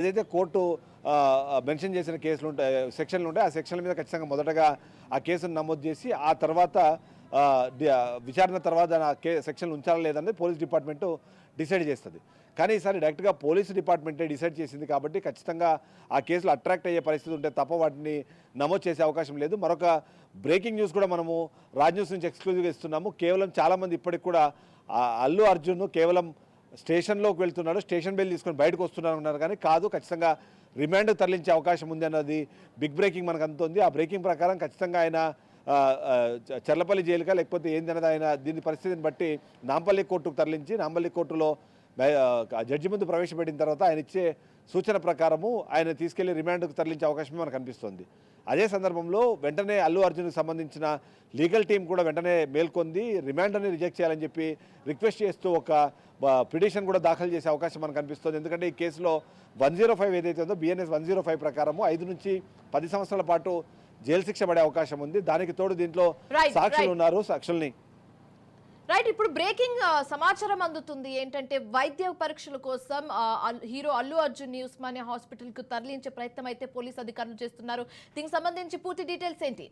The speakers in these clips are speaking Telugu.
ఏదైతే కోర్టు మెన్షన్ చేసిన కేసులు ఉంటాయి, సెక్షన్లు ఉంటాయి, ఆ సెక్షన్ల మీద ఖచ్చితంగా మొదటగా ఆ కేసును నమోదు చేసి ఆ తర్వాత విచారణ తర్వాత సెక్షన్లు ఉంచాలా లేదన్నది పోలీస్ డిపార్ట్మెంటు డిసైడ్ చేస్తుంది. కానీ ఈసారి డైరెక్ట్గా పోలీసు డిపార్ట్మెంటే డిసైడ్ చేసింది కాబట్టి ఖచ్చితంగా ఆ కేసులు అట్రాక్ట్ అయ్యే పరిస్థితి ఉంటే తప్ప వాటిని నమోదు చేసే అవకాశం లేదు. మరొక బ్రేకింగ్ న్యూస్ కూడా మనము రాజ్ న్యూస్ నుంచి ఎక్స్క్లూజివ్గా ఇస్తున్నాము. కేవలం చాలామంది ఇప్పటికి కూడా అల్లు అర్జున్ కేవలం స్టేషన్లోకి వెళ్తున్నాడు, స్టేషన్ బెయిల్ తీసుకొని బయటకు వస్తున్నారు కానీ కాదు, ఖచ్చితంగా రిమాండ్ తరలించే అవకాశం ఉంది అన్నది బిగ్ బ్రేకింగ్ మనకు అందుతుంది. ఆ బ్రేకింగ్ ప్రకారం ఖచ్చితంగా ఆయన చర్లపల్లి జైలుగా లేకపోతే ఏందన్నది ఆయన దీని పరిస్థితిని బట్టి నాంపల్లి కోర్టుకు తరలించి నాంపల్లి కోర్టులో జడ్జి ముందు ప్రవేశపెట్టిన తర్వాత ఆయన ఇచ్చే సూచన ప్రకారము ఆయన తీసుకెళ్లి రిమాండ్కు తరలించే అవకాశం మనకు కనిపిస్తుంది. అదే సందర్భంలో వెంటనే అల్లు అర్జున్కి సంబంధించిన లీగల్ టీం కూడా వెంటనే మేల్కొంది రిమాండ్ అని రిజెక్ట్ చేయాలని చెప్పి రిక్వెస్ట్ చేస్తూ ఒక పిటిషన్ కూడా దాఖలు చేసే అవకాశం మనకు కనిపిస్తుంది. ఎందుకంటే ఈ కేసులో 105 ఏదైతే ఉందో BNS 105 ప్రకారము 5 నుంచి 10 సంవత్సరాల పాటు జైలు శిక్ష పడే అవకాశం ఉంది. దానికి తోడు దీంట్లో సాక్షులు ఉన్నారు. సాక్షుల్ని రైట్, ఇప్పుడు బ్రేకింగ్ సమాచారం అందుతుంది ఏంటంటే వైద్య పరీక్షల కోసం హీరో అల్లు అర్జున్ ఉస్మానియా హాస్పిటల్ కు తరలించే ప్రయత్నం అయితే పోలీస్ అధికారులు చేస్తున్నారు. దీనికి సంబంధించి పూర్తి డీటెయిల్స్ ఏంటి?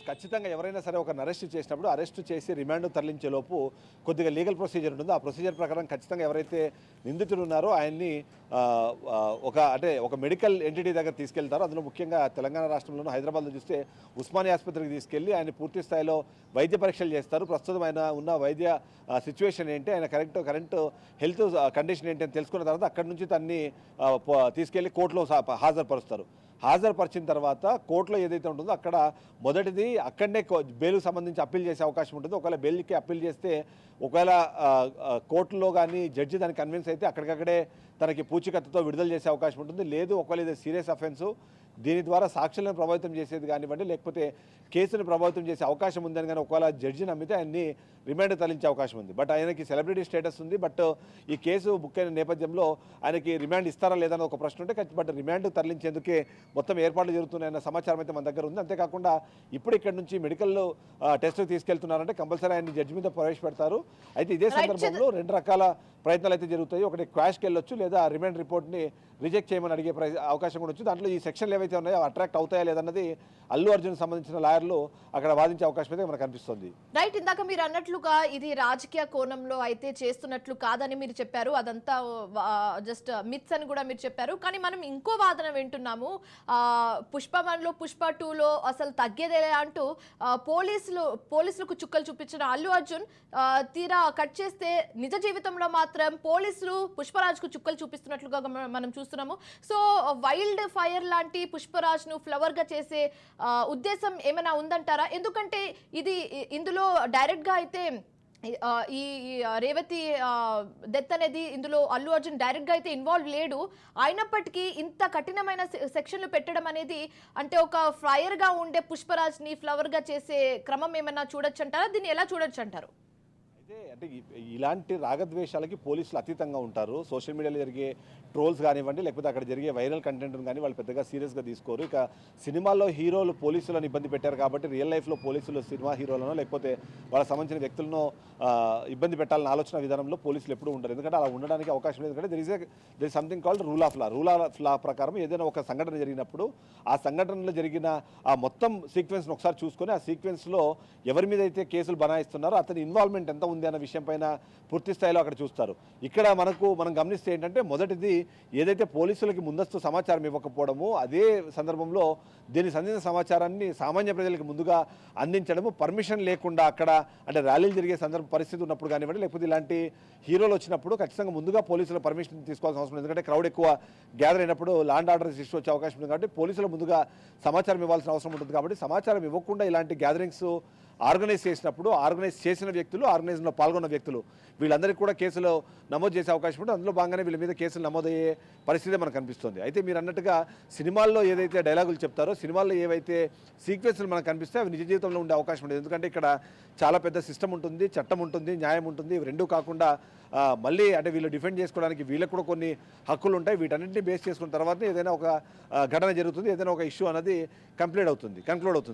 ఖచ్చితంగా ఎవరైనా సరే ఒక అరెస్ట్ చేసినప్పుడు అరెస్ట్ చేసి రిమాండ్ తరలించే లోపు కొద్దిగా లీగల్ ప్రొసీజర్ ఉంటుంది. ఆ ప్రొసీజర్ ప్రకారం ఖచ్చితంగా ఎవరైతే నిందితులు ఉన్నారో ఆయన్ని ఒక మెడికల్ ఎంటిటీ దగ్గర తీసుకెళ్తారో. అందులో ముఖ్యంగా తెలంగాణ రాష్ట్రంలోనూ హైదరాబాద్లో చూస్తే ఉస్మానియా ఆసుపత్రికి తీసుకెళ్లి ఆయన పూర్తి స్థాయిలో వైద్య పరీక్షలు చేస్తారు. ప్రస్తుతం ఆయన ఉన్న వైద్య సిచ్యువేషన్ ఏంటి, ఆయన కరెంట్ హెల్త్ కండిషన్ ఏంటి అని తెలుసుకున్న తర్వాత అక్కడి నుంచి తన్ని తీసుకెళ్లి కోర్టులో హాజరుపరుస్తారు. హాజరుపరిచిన తర్వాత కోర్టులో ఏదైతే ఉంటుందో అక్కడ మొదటిది అక్కడనే బెయిల్కి సంబంధించి అప్పీల్ చేసే అవకాశం ఉంటుంది. ఒకవేళ బెయిల్కి అప్పీల్ చేస్తే ఒకవేళ కోర్టులో కానీ జడ్జి దానికి కన్విన్స్ అయితే అక్కడికక్కడే తనకి పూచీకత్తుతో విడుదల చేసే అవకాశం ఉంటుంది. లేదు ఒకవేళ ఇది సీరియస్ అఫెన్సు, దీని ద్వారా సాక్షులను ప్రభావితం చేసేది కానివ్వండి లేకపోతే కేసును ప్రభావితం చేసే అవకాశం ఉందని కానీ ఒకవేళ జడ్జి నమ్మితే ఆయన్ని రిమాండ్ తరలించే అవకాశం ఉంది. బట్ ఆయనకి సెలబ్రిటీ స్టేటస్ ఉంది. బట్ ఈ కేసు బుక్ అయిన నేపథ్యంలో ఆయనకి రిమాండ్ ఇస్తారా లేదని ఒక ప్రశ్న ఉంటే బట్ రిమాండ్ తరలించేందుకే మొత్తం ఏర్పాట్లు జరుగుతున్నాయన్న సమాచారం అయితే మన దగ్గర ఉంది. అంతేకాకుండా ఇప్పుడు ఇక్కడ నుంచి మెడికల్ టెస్ట్కి తీసుకెళ్తున్నారంటే కంపల్సరీ ఆయన్ని జడ్జి మీద ప్రవేశపెడతారు. అయితే ఇదే సందర్భంలో 2 రకాల ప్రయత్నాలు అయితే జరుగుతాయి. ఒకటి క్వాష్కి వెళ్ళొచ్చు, లేదా రిమాండ్ రిపోర్ట్ని రిజెక్ట్ చేయమని అడిగే అవకాశం కూడా వచ్చు. దాంట్లో ఈ సెక్షన్లు ఏవైతే ఉన్నాయో అట్రాక్ట్ అవుతాయా లేదన్నది అల్లు అర్జున్ సంబంధించిన లాయర్లు అక్కడ వాదించే అవకాశం అయితే మనకు కనిపిస్తుంది. రైట్, ఇందాక మీరు అన్నట్లుగా ఇది రాజకీయ కోణంలో అయితే చేస్తున్నట్లు కాదని మీరు చెప్పారు. అదంతా జస్ట్ మిత్స్ అని కూడా మీరు చెప్పారు. కానీ మనం ఇంకో వాదన వింటున్నాము. పుష్ప 1లో పుష్ప 2లో అసలు తగ్గేదే అంటూ పోలీసులకు చుక్కలు చూపించిన అల్లు అర్జున్ తీరా కట్ చేస్తే నిజ జీవితంలో మాత్రం పోలీసులు పుష్పరాజ్కు చుక్కలు చూపిస్తున్నట్లుగా మనం చూస్తున్నాము. సో వైల్డ్ ఫైర్ లాంటి పుష్పరాజ్ ను ఫ్లవర్ గా చేసే ఉద్దేశం ఏమైనా ఉందంటారా? ఎందుకంటే ఇందులో డైరెక్ట్ గా అయితే ఈ రేవతి డెత్ అనేది ఇందులో అల్లు అర్జున్ డైరెక్ట్ గా అయితే ఇన్వాల్వ్ లేడు. అయినప్పటికీ ఇంత కఠినమైన సెక్షన్లు పెట్టడం అనేది అంటే ఒక ఫైర్ గా ఉండే పుష్పరాజ్ ని ఫ్లవర్ గా చేసే క్రమం ఏమైనా చూడొచ్చు అంటారా? దీన్ని ఎలా చూడొచ్చు అంటారు? అంటే ఇలాంటి రాగద్వేషాలకి పోలీసులు అతీతంగా ఉంటారు. సోషల్ మీడియాలో జరిగే ట్రోల్స్ కానివ్వండి లేకపోతే అక్కడ జరిగే వైరల్ కంటెంట్ని కానీ వాళ్ళు పెద్దగా సీరియస్గా తీసుకోరు. ఇక సినిమాల్లో హీరోలు పోలీసులను ఇబ్బంది పెట్టారు కాబట్టి రియల్ లైఫ్లో పోలీసులు సినిమా హీరోలను లేకపోతే వాళ్ళకి సంబంధించిన వ్యక్తులను ఇబ్బంది పెట్టాలన్న ఆలోచన విధానంలో పోలీసులు ఎప్పుడూ ఉంటారు. ఎందుకంటే అలా ఉండడానికి అవకాశం లేదు. ఎందుకంటే there is something called rule of law ప్రకారం ఏదైనా ఒక సంఘటన జరిగినప్పుడు ఆ సంఘటనలో జరిగిన ఆ మొత్తం సీక్వెన్స్ను ఒకసారి చూసుకొని ఆ సీక్వెన్స్లో ఎవరి మీద అయితే కేసులు బనాయిస్తున్నారో అతని ఇన్వాల్వ్మెంట్ ఎంత ఉంది అన్న విషయం పైన పూర్తి స్థాయిలో అక్కడ చూస్తారు. ఇక్కడ మనం గమనిస్తే ఏంటంటే మొదటిది ఏదైతే పోలీసులకి ముందస్తు సమాచారం ఇవ్వకపోవడము, అదే సందర్భంలో దీనికి సంబంధించిన సమాచారాన్ని సామాన్య ప్రజలకు ముందుగా అందించడము, పర్మిషన్ లేకుండా అక్కడ అంటే ర్యాలీలు జరిగే పరిస్థితి ఉన్నప్పుడు కానివ్వండి లేకపోతే ఇలాంటి హీరోలు వచ్చినప్పుడు ఖచ్చితంగా ముందుగా పోలీసుల పర్మిషన్ తీసుకోవాల్సిన అవసరం ఉంది. ఎందుకంటే క్రౌడ్ ఎక్కువ గ్యాదర్ అయినప్పుడు ల్యాండ్ ఆర్డర్ ఇష్యూ వచ్చే అవకాశం ఉంది కాబట్టి పోలీసులు ముందుగా సమాచారం ఇవ్వాల్సిన అవసరం ఉంటుంది. కాబట్టి సమాచారం ఇవ్వకుండా ఇలాంటి గ్యాదరింగ్స్ ఆర్గనైజ్ చేసినప్పుడు ఆర్గనైజ్ చేసిన వ్యక్తులు, ఆర్గనైజ్లో పాల్గొన్న వ్యక్తులు వీళ్ళందరికీ కూడా కేసులు నమోదు చేసే అవకాశం ఉంటుంది. అందులో భాగంగానే వీళ్ళ మీద కేసులు నమోదయ్యే పరిస్థితి మనకు కనిపిస్తుంది. అయితే మీరు అన్నట్టుగా సినిమాల్లో ఏదైతే డైలాగులు చెప్తారో సినిమాల్లో ఏవైతే సీక్వెన్స్లు మనకు కనిపిస్తే అవి నిజ జీవితంలో ఉండే అవకాశం ఉంటుంది. ఎందుకంటే ఇక్కడ చాలా పెద్ద సిస్టమ్ ఉంటుంది, చట్టం ఉంటుంది, న్యాయం ఉంటుంది. ఇవి రెండూ కాకుండా మళ్ళీ అంటే వీళ్ళు డిఫెండ్ చేసుకోవడానికి వీళ్ళకు కూడా కొన్ని హక్కులు ఉంటాయి. వీటన్నింటినీ బేస్ చేసుకున్న తర్వాత ఏదైనా ఒక ఘటన జరుగుతుంది, ఏదైనా ఒక ఇష్యూ అనేది కంక్లూడ్ అవుతుంది.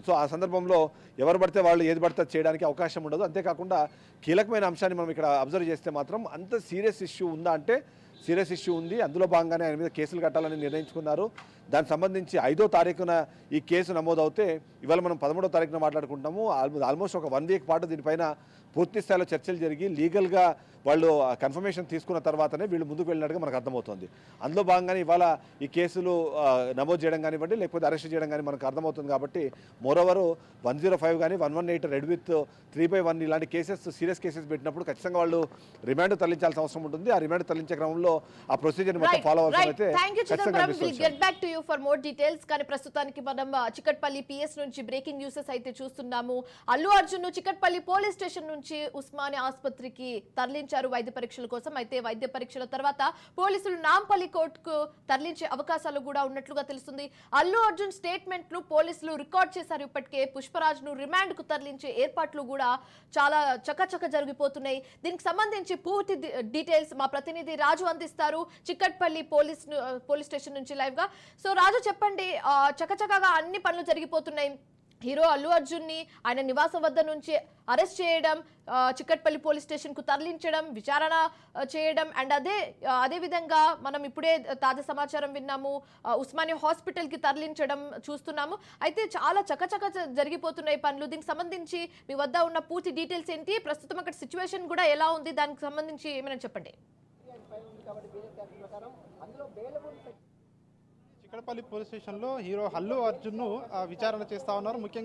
సో ఆ సందర్భంలో ఎవరు పడితే వాళ్ళు ఏది పడితే చేయడానికి అవకాశం ఉండదు. అంతేకాకుండా కీలకమైన అంశాన్ని మనం ఇక్కడ అబ్జర్వ్ చేస్తే మాత్రం అంత సీరియస్ ఇష్యూ ఉందా అంటే సీరియస్ ఇష్యూ ఉంది. అందులో భాగంగానే ఆయన మీద కేసులు కట్టాలని నిర్ణయించుకున్నారు. దానికి సంబంధించి 5వ తారీఖున ఈ కేసు నమోదవుతే ఇవాళ మనం 13వ తారీఖున మాట్లాడుకుంటాము. ఆల్మోస్ట్ ఒక 1 వీక్ పాటు దీనిపైన పూర్తి స్థాయిలో చర్చలు జరిగి లీగల్గా వాళ్ళు కన్ఫర్మేషన్ తీసుకున్న తర్వాతనే వీళ్ళు ముందుకు వెళ్ళినట్టుగా మనకు అర్థమవుతుంది. అందులో భాగంగానే ఇవాళ ఈ కేసులు నమోదు చేయడం కానివ్వండి, లేకపోతే అరెస్ట్ చేయడం కానీ మనకు అర్థమవుతుంది. కాబట్టి మోరోవరు 105 కానీ 118 రెడ్ విత్ 3/1 ఇలాంటి కేసెస్, సీరియస్ కేసెస్ పెట్టినప్పుడు ఖచ్చితంగా వాళ్ళు రిమాండ్ తరలించాల్సిన అవసరం ఉంటుంది. ఆ రిమాండ్ తరలించే క్రమంలో ఆ ప్రొసీజర్ మొత్తం ఫాలో అవ్వాల్సి అయితే get back to you for more details. కానీ ప్రస్తుతానికి మనం చిక్కట్పల్లి పిఎస్ నుంచి బ్రేకింగ్ న్యూసెస్ అయితే చూస్తున్నాము. అల్లు అర్జున్ చిక్కట్పల్లి పోలీస్ స్టేషన్ నుంచి ఉస్మానియా ఆసుపత్రికి తరలించారు వైద్య పరీక్షల కోసం. అయితే వైద్య పరీక్షల తర్వాత పోలీసులు నాంపల్లి కోర్టుకు తరలించే అవకాశాలు కూడా ఉన్నట్లుగా తెలుస్తుంది. అల్లు అర్జున్ స్టేట్మెంట్ ను పోలీసులు రికార్డ్ చేశారు. ఇప్పటికే పుష్పరాజ్ ను రిమాండ్ కు తరలించే ఏర్పాట్లు కూడా చాలా చకచక జరిగిపోతున్నాయి. దీనికి సంబంధించి పూర్తి డీటెయిల్స్ మా ప్రతినిధి రాజు అందిస్తారు చిక్కట్పల్లి పోలీస్ స్టేషన్ నుంచి లైవ్ గా. సో రాజు చెప్పండి, చకచకగా అన్ని పనులు జరిగిపోతున్నాయి. హీరో అల్లు అర్జున్ ని ఆయన నివాసం వద్ద నుంచి అరెస్ట్ చేయడం, చిక్కట్పల్లి పోలీస్ స్టేషన్ కు తరలించడం, విచారణ చేయడం అండ్ అదే విధంగా మనం ఇప్పుడే తాజా సమాచారం విన్నాము, ఉస్మానియా హాస్పిటల్ కి తరలించడం చూస్తున్నాము. అయితే చాలా చకచక జరిగిపోతున్నాయి పనులు. దీనికి సంబంధించి మీ వద్ద ఉన్న పూర్తి డీటెయిల్స్ ఏంటి, ప్రస్తుతం అక్కడ సిచ్యువేషన్ కూడా ఎలా ఉంది, దానికి సంబంధించి ఏమైనా చెప్పండి. చిక్కడపల్లి పోలీస్ స్టేషన్లో హీరో అల్లు అర్జున్ను విచారణ చేస్తా ఉన్నారు. ముఖ్యంగా